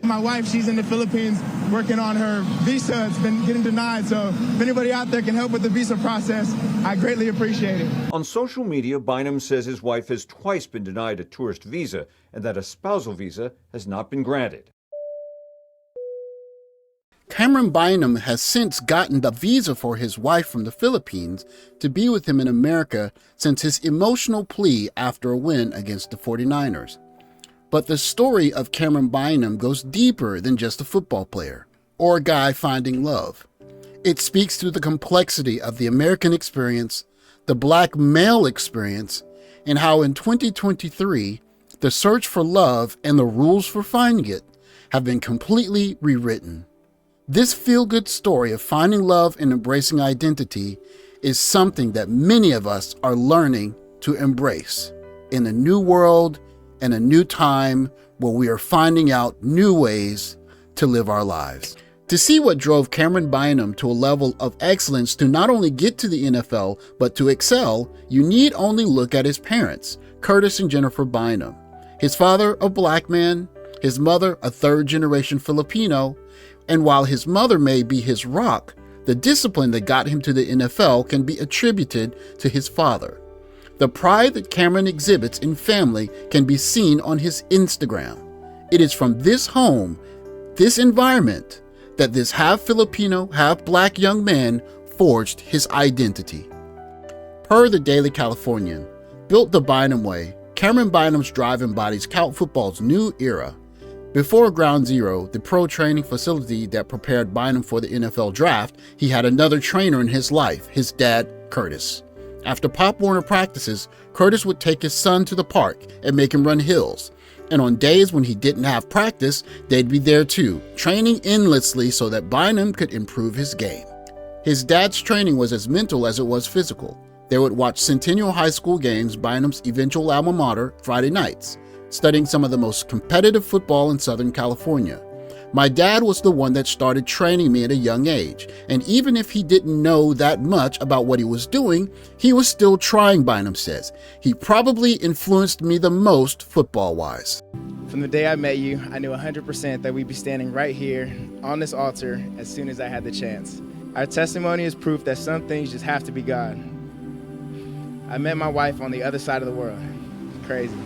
My wife, she's in the Philippines working on her visa. It's been getting denied, so if anybody out there can help with the visa process, I greatly appreciate it. On social media, Bynum says his wife has twice been denied a tourist visa and that a spousal visa has not been granted. Camryn Bynum has since gotten the visa for his wife from the Philippines to be with him in America since his emotional plea after a win against the 49ers. But the story of Camryn Bynum goes deeper than just a football player or a guy finding love. It speaks to the complexity of the American experience, the black male experience, and how in 2023, the search for love and the rules for finding it have been completely rewritten. This feel-good story of finding love and embracing identity is something that many of us are learning to embrace in a new world and a new time where we are finding out new ways to live our lives. To see what drove Camryn Bynum to a level of excellence to not only get to the NFL, but to excel, you need only look at his parents, Curtis and Jennifer Bynum. His father, a black man, his mother, a third-generation Filipino, and while his mother may be his rock, the discipline that got him to the NFL can be attributed to his father. The pride that Camryn exhibits in family can be seen on his Instagram. It is from this home, this environment, that this half Filipino, half black young man forged his identity. Per the Daily Californian, built the Bynum way, Camryn Bynum's drive embodies Cal football's new era. Before Ground Zero, the pro training facility that prepared Bynum for the NFL draft, he had another trainer in his life, his dad, Curtis. After Pop Warner practices, Curtis would take his son to the park and make him run hills. And on days when he didn't have practice, they'd be there too, training endlessly so that Bynum could improve his game. His dad's training was as mental as it was physical. They would watch Centennial High School games, Bynum's eventual alma mater, Friday nights, studying some of the most competitive football in Southern California. My dad was the one that started training me at a young age, and even if he didn't know that much about what he was doing, he was still trying, Bynum says. He probably influenced me the most football-wise. From the day I met you, I knew 100% that we'd be standing right here on this altar as soon as I had the chance. Our testimony is proof that some things just have to be God. I met my wife on the other side of the world. Crazy.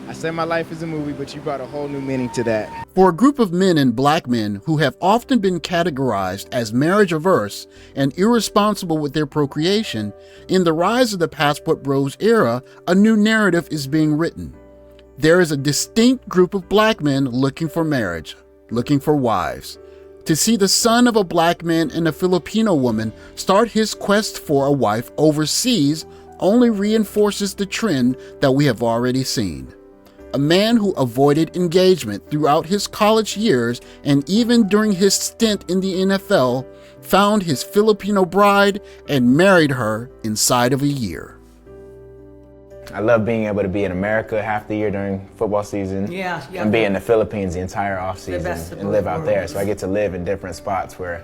I said my life is a movie, but you brought a whole new meaning to that. For a group of men and black men who have often been categorized as marriage averse and irresponsible with their procreation, in the rise of the Passport Bros era, a new narrative is being written. There is a distinct group of black men looking for marriage, looking for wives. To see the son of a black man and a Filipino woman start his quest for a wife overseas only reinforces the trend that we have already seen. A man who avoided engagement throughout his college years and even during his stint in the NFL, found his Filipino bride and married her inside of a year. I love being able to be in America half the year during football season and be in the Philippines the entire off season and live out there. So I get to live in different spots where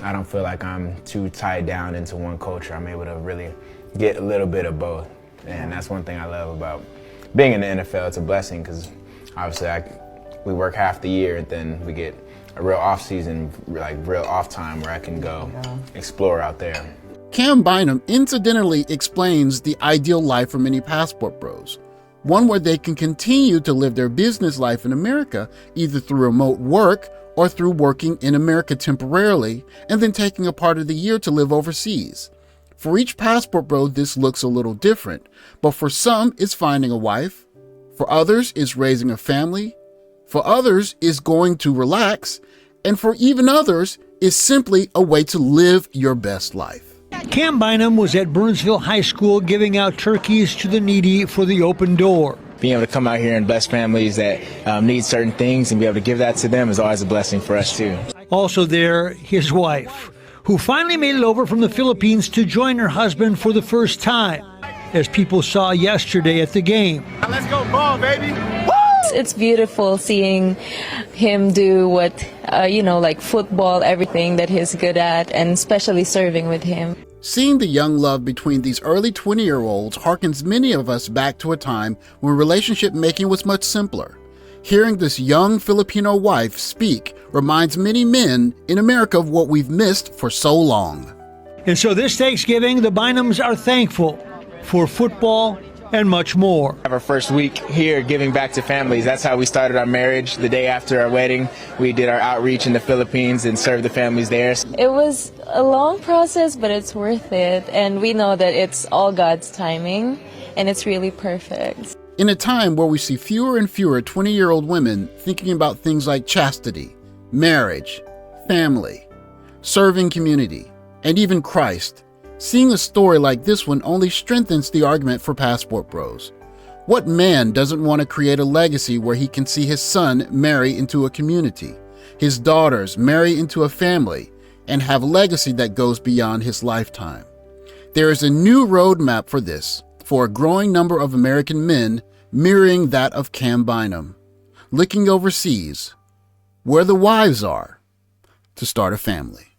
I don't feel like I'm too tied down into one culture. I'm able to really get a little bit of both. And that's one thing I love about being in the NFL. It's a blessing because obviously we work half the year and then we get a real off season, like real off time where I can go explore out there. Cam Bynum incidentally explains the ideal life for many Passport Bros, one where they can continue to live their business life in America, either through remote work or through working in America temporarily and then taking a part of the year to live overseas. For each Passport Bro, this looks a little different, but for some, it's finding a wife. For others, it's raising a family. For others, it's going to relax. And for even others, it's simply a way to live your best life. Cam Bynum was at Burnsville High School giving out turkeys to the needy for the Open Door. Being able to come out here and bless families that need certain things and be able to give that to them is always a blessing for us too. Also there, his wife, who finally made it over from the Philippines to join her husband for the first time, as people saw yesterday at the game. Let's go ball, baby! It's beautiful seeing him do what, like football, everything that he's good at, and especially serving with him. Seeing the young love between these early 20-year-olds harkens many of us back to a time when relationship making was much simpler. Hearing this young Filipino wife speak reminds many men in America of what we've missed for so long. And so this Thanksgiving, the Bynums are thankful for football and much more. Our first week here giving back to families. That's how we started our marriage. The day after our wedding, we did our outreach in the Philippines and served the families there. It was a long process, but it's worth it. And we know that it's all God's timing, and it's really perfect. In a time where we see fewer and fewer 20-year-old women thinking about things like chastity, marriage, family, serving community, and even Christ, seeing a story like this one only strengthens the argument for Passport Bros. What man doesn't want to create a legacy where he can see his son marry into a community, his daughters marry into a family, and have legacy that goes beyond his lifetime? There is a new roadmap for this, for a growing number of American men mirroring that of Cam Bynum, looking overseas, where the wives are, to start a family.